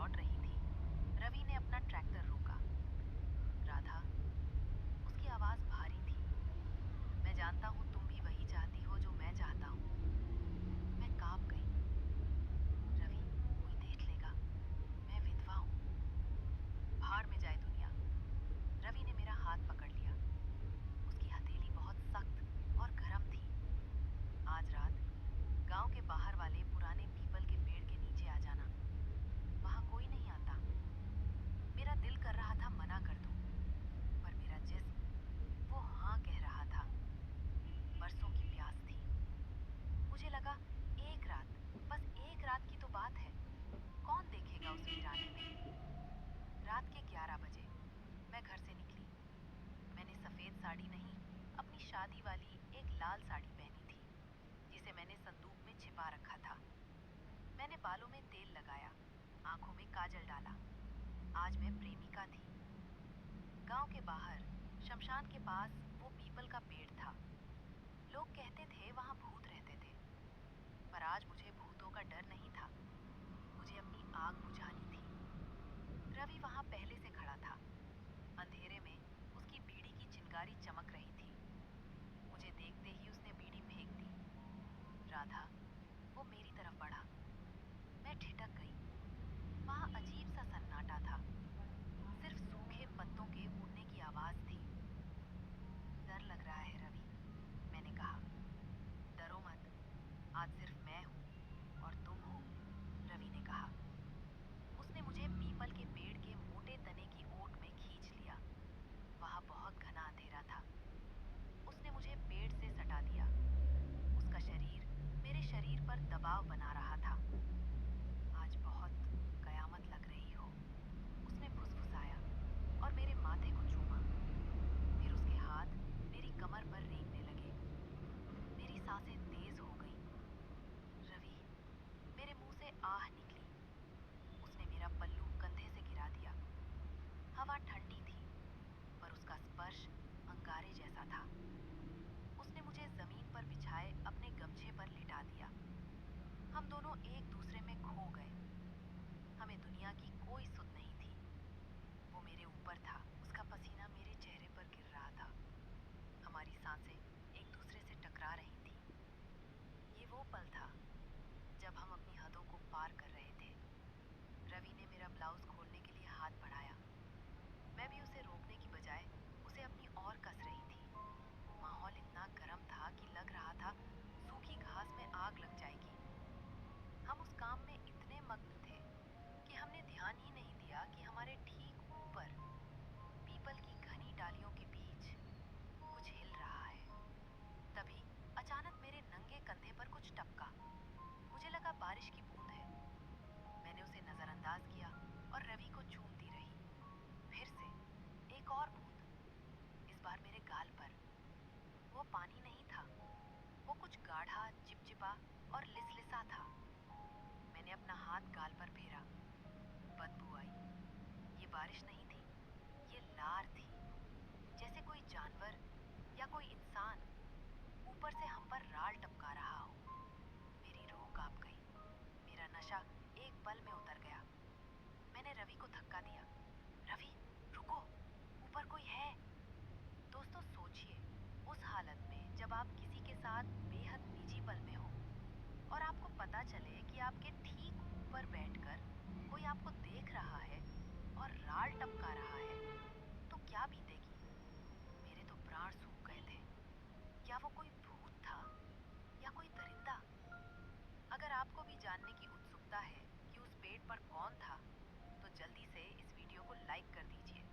लौट रही थी, रवि ने अपना ट्रैक्टर रोका। राधा, उसकी आवाज भारी थी। मैं जानता हूँ तुम भी वही चाहती हो जो मैं चाहता हूँ। मैं कांप गई। रवि, कोई देख लेगा, मैं विधवा हूँ। भाड़ में जाए दुनिया। रवि ने मेरा हाथ पकड़ लिया। उसकी हथेली बहुत सख्त और गर्म थी। आज रात गांव के बाहर वाले पुराने पीपल के पेड़ के नीचे आ जाना। वहां कोई नहीं आता। मेरा दिल कर रहा था मना कर दूं, पर मेरा जिस्म वो हाँ कह रहा था। बरसों की प्यास थी। मुझे लगा एक रात, बस एक रात की तो बात है। कौन देखेगा उस वीराने में। रात के 11 बजे मैं घर से निकली। मैंने सफेद साड़ी नहीं, अपनी शादी वाली एक लाल साड़ी पहनी थी, जिसे मैंने संदूक में छिपा रखा था। मैंने बालों में तेल लगाया, आंखों में काजल डाला। आज मैं प्रेमिका थी। गांव के बाहर शमशान के पास वो पीपल का पेड़ था। लोग कहते थे वहां भूत रहते थे, पर आज मुझे भूतों का डर नहीं था। मुझे अपनी आग बुझानी थी। रवि वहां पहले से खड़ा था। अंधेरे में उसकी बीड़ी की चिंगारी चमक रही थी। मुझे देखते ही उसने बीड़ी फेंक दी। राधा, वो मेरी तरफ बढ़ा। मैं ठिठक गई। वहां अजीब सा सन्नाटा था। सिर्फ सूखे पत्तों के उड़ने की आवाज थी। डर लग रहा है रवि, मैंने कहा। डरो मत, आज सिर्फ मैं हूं और तुम हो, रवि ने कहा। उसने मुझे पीपल के पेड़ के मोटे तने की ओट में खींच लिया। वहां बहुत घना अंधेरा था। उसने मुझे पेड़ से सटा दिया। उसका शरीर मेरे शरीर पर दबाव बना रहा था। आज बहुत कयामत लग रही हो, उसने फुसफुसाया और मेरे माथे को चूमा। फिर उसके हाथ मेरी कमर पर रेंगने लगे। मेरी सांसें तेज हो गई। रवि, मेरे मुंह से आह निकली। उसने मेरा पल्लू कंधे से गिरा दिया। हवा ठंडी थी, पर उसका स्पर्श अंगारे जैसा था। उसने मुझे जमीन पर बिछाए अपने गमछे पर लिटा दिया। हम दोनों एक दूसरे में खो गए। हमें दुनिया की कोई सुध नहीं थी। वो मेरे ऊपर था, उसका पसीना मेरे चेहरे पर गिर रहा था। हमारी सांसें एक दूसरे से टकरा रही थी। ये वो पल था जब हम अपनी हदों को पार कर रहे थे। रवि ने मेरा ब्लाउज खोलने के लिए हाथ बढ़ाया। मैं भी उसे रोकने की बजाय उसे अपनी ओर कस रही थी। माहौल इतना गर्म था कि लग रहा था सूखी घास में आग लग जाएगी। हम उस काम में इतने मग्न थे कि हमने ध्यान ही नहीं दिया कि हमारे ठीक ऊपर पीपल की घनी डालियों के बीच कुछ हिल रहा है। तभी अचानक मेरे नंगे कंधे पर कुछ टपका। मुझे लगा बारिश की बूंद है। मैंने उसे नजरअंदाज किया और रवि को चूमती रही। फिर से एक और बूंद, इस बार मेरे गाल पर। वो पानी नहीं था, वो कुछ गाढ़ा, चिपचिपा और लिसलिसा था। मैंने अपना हाथ गाल पर फेरा। बदबू आई। ये बारिश नहीं थी, ये लार थी। जैसे कोई जानवर या कोई इंसान ऊपर से हम पर राल टपका रहा हो। मेरी रूह कांप गई। मेरा नशा एक पल में उतर गया। मैंने रवि को धक्का दिया। रवि, रुको, ऊपर कोई है। दोस्तों, सोचिए, उस हालत में जब आप किसी के साथ बेहद निजी पल में हो और आपको पता चले कि आपके ठीक ऊपर बैठकर कोई आपको देख रहा है और राल टपका रहा है, तो क्या बीतेगी। मेरे तो प्राण सूख गए थे। क्या वो कोई भूत था या कोई दरिंदा। अगर आपको भी जानने की उत्सुकता है कि उस पेड़ पर कौन था, तो जल्दी से इस वीडियो को लाइक कर दीजिए।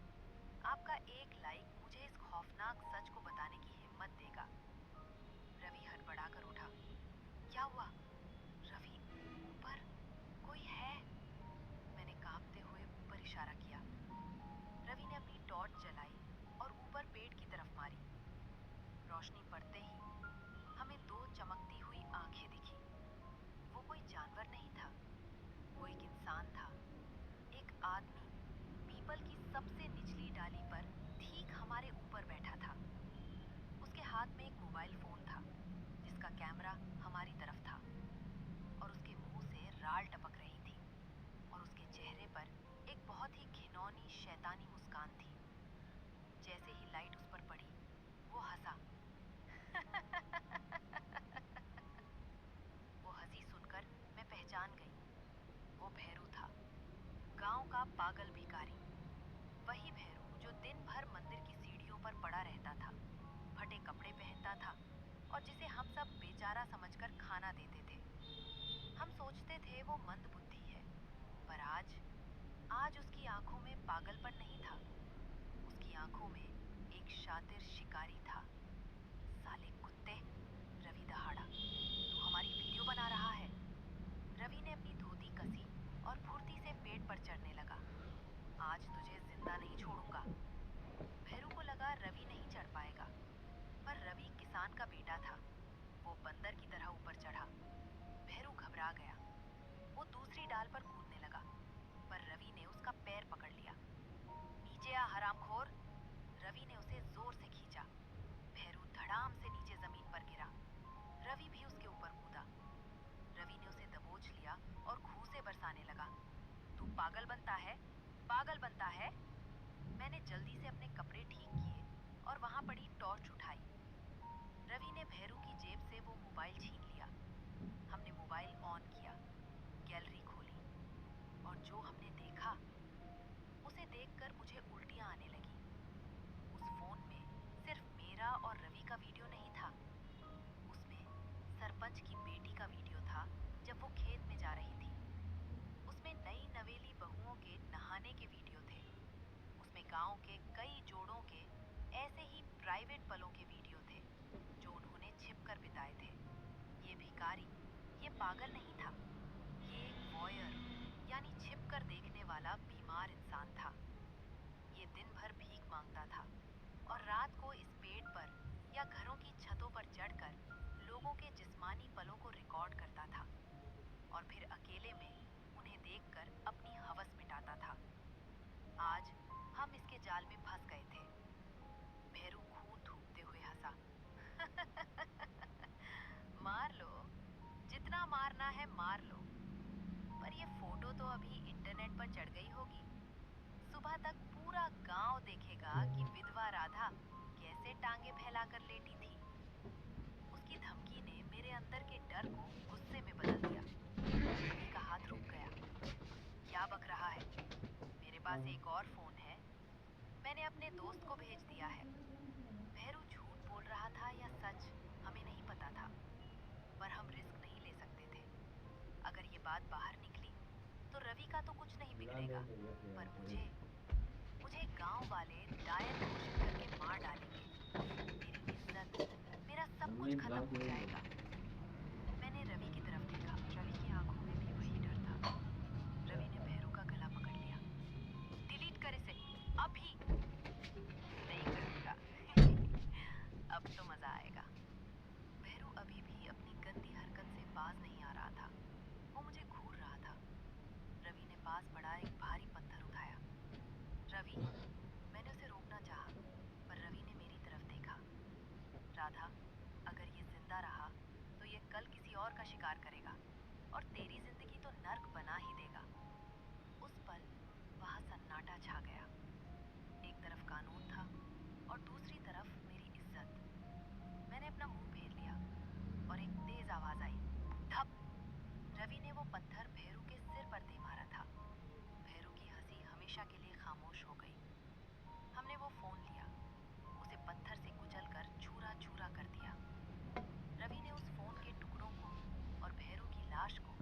आपका एक लाइक मुझे इस खौफनाक सच को बताने की हिम्मत देगा। रवि हड़बड़ाकर उठा। क्या हुआ? रवि, ऊपर कोई है। मैंने कांपते हुए ऊपर इशारा किया। रवि ने अपनी टॉर्च जलाई और ऊपर पेड़ की तरफ मारी। रोशनी पड़ते ही हमें दो चमकती हुई आंखें दिखी। वो कोई जानवर नहीं था, वो एक इंसान था। एक आदमी पीपल की सबसे निचली डाली पर ठीक हमारे ऊपर बैठा था। उसके हाथ में एक मोबाइल फोन था, जिसका कैमरा हमारी तरफ था। घिनौनी शैतानी मुस्कान थी। जैसे ही लाइट उस पर पड़ी, वो हंसा। वो हंसी सुनकर मैं पहचान गई। वो भैरू था, गांव का पागल भिखारी। वही भैरू जो दिन भर मंदिर की सीढ़ियों पर पड़ा रहता था, फटे कपड़े पहनता था और जिसे हम सब बेचारा समझकर खाना देते थे। हम सोचते थे वो मंदबुद्धि है, पर आज उसकी आंखों में पागलपन नहीं था। उसकी आंखों में एक शातिर शिकारी था। साले कुत्ते, रवि दहाड़ा, तू हमारी वीडियो बना रहा है। रवि ने अपनी धोती कसी और फुर्ती से पेट पर चढ़ने लगा। आज तुझे जिंदा नहीं छोड़ूंगा। भैरू को लगा रवि नहीं चढ़ पाएगा, पर रवि किसान का बेटा था। वो बंदर की तरह ऊपर चढ़ा। भैरू घबरा गया। वो दूसरी डाल पर कूदने लगा, पर रवि ने उसका पैर पकड़ लिया। नीचे आ हरामखोर। रवि ने उसे जोर से खींचा। भैरू धड़ाम से नीचे जमीन पर गिरा। रवि भी उसके ऊपर कूदा। रवि ने उसे दबोच लिया और घूंसे बरसाने लगा। तू पागल बनता है, पागल बनता है। मैंने जल्दी से अपने कपड़े ठीक किए और वहां पड़ी टॉर्च उठाई। रवि ने भैरू की जेब से वो मोबाइल छीन लिया। हमने मोबाइल ऑन किया, गैलरी खोली और जो हमने देखा, उसे देखकर मुझे उल्टियां आने लगी। उस फोन में सिर्फ मेरा और रवि का वीडियो नहीं था, उसमें सरपंच की बेटी का वीडियो था जब वो खेत में जा रही थी। उसमें नई नवेली बहुओं के नहाने के वीडियो थे। उसमें गांव के कई जोड़ों के ऐसे ही प्राइवेट पलों के वीडियो थे जो उन्होंने छिपकर बिताए थे। ये भिखारी, ये पागल नहीं था, ये एक वॉयर यानी छिपकर देखने वाला बीमार इंसान था। ये दिन भर भीख मांगता था और रात को इस पेड़ पर या घरों की छतों पर चढ़कर लोगों के जिस्मानी पलों को रिकॉर्ड करता था और फिर अकेले में उन्हें देखकर अपनी हवस मिटाता था। आज हम इसके जाल में फंस गए थे। भैरू खून थूकते हुए हंसा। मार लो, जितना मारना है मार लो, पर ये फोटो तो अभी इंटरनेट पर चढ़ गई होगी। सुबह तक पूरा गांव देखेगा कि विधवा राधा कैसे टांगे फैलाकर लेटी थी। उसकी धमकी ने मेरे अंदर के डर को गुस्से में बदल दिया। रवि का हाथ रुक गया। क्या बक रहा है? मेरे पास एक और फोन है, मैंने अपने दोस्त को भेज दिया है। भैरू झूठ बोल रहा था या सच, हमें नहीं पता था, पर हम रिस्क नहीं ले सकते थे। अगर ये बात बाहर निकली तो रवि का तो कुछ नहीं बिगड़ेगा, पर मुझे गांव वाले डायन घोषित करके मार डालेंगे। मेरी इज्जत, मेरा सब कुछ खत्म हो जाएगा। मैंने रवि की तरफ देखा। रवि की आंखों में भी वही डर था। रवि ने भैरू का गला पकड़ लिया। डिलीट कर इसे, अभी। नहीं करूंगा। अब तो मजा आएगा। भैरू अभी भी अपनी गंदी हरकत से बाज नहीं आ रहा था। वो मुझे घूर रहा था। रवि ने पास पड़ा एक भारी पत्थर उठाया। रवि, मैंने उसे रोकना चाहा, पर रवि ने मेरी तरफ देखा। राधा, अगर ये जिंदा रहा तो ये कल किसी और का शिकार करेगा और तेरी जिंदगी तो नर्क बना ही देगा। उस पल वहां सन्नाटा छा गया। एक तरफ कानून था और दूसरी तरफ मेरी इज्जत। मैंने अपना मुंह फेर लिया और एक तेज आवाज आई, धप। रवि ने वो पत्थर भैरू के सिर पर दे मारा था। भैरू की हंसी हमेशा के लिए खामोश हो गई। हमने वो फोन लिया, उसे पत्थर से कुचलकर चूरा चूरा कर दिया। रवि ने उस फोन के टुकड़ों को और भैरू की लाश को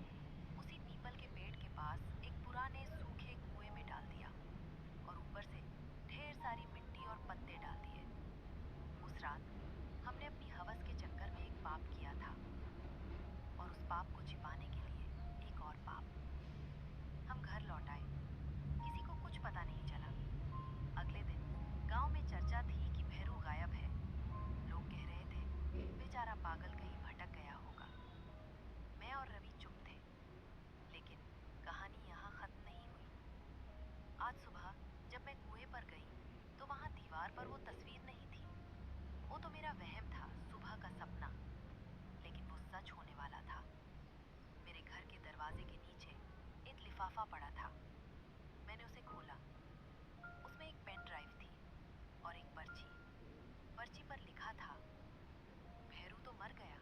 उसी पीपल के पेड़ के पास एक पुराने सूखे कुएं में डाल दिया और ऊपर से ढेर सारी मिट्टी और पत्ते डाल दिए। उस रात हमने अपनी हवस के चक्कर में एक पाप किया था और उस पाप को छिपाने के लिए एक और पाप। हम घर लौट आए। किसी को कुछ पता नहीं चला। अगले दिन गांव में चर्चा थी कि भैरू गायब है। लोग कह रहे थे बेचारा पागल कहीं भटक गया होगा। मैं और रवि चुप थे, लेकिन कहानी यहाँ खत्म नहीं हुई। आज सुबह जब मैं कुएं पर गई तो वहां दीवार पर वो तस्वीर नहीं थी। वो तो मेरा वहम था, सुबह का सपना, लेकिन वो सच होने वाला था। मेरे घर के दरवाजे के नीचे एक लिफाफा पड़ा था। मैंने उसे खोला। मर गया।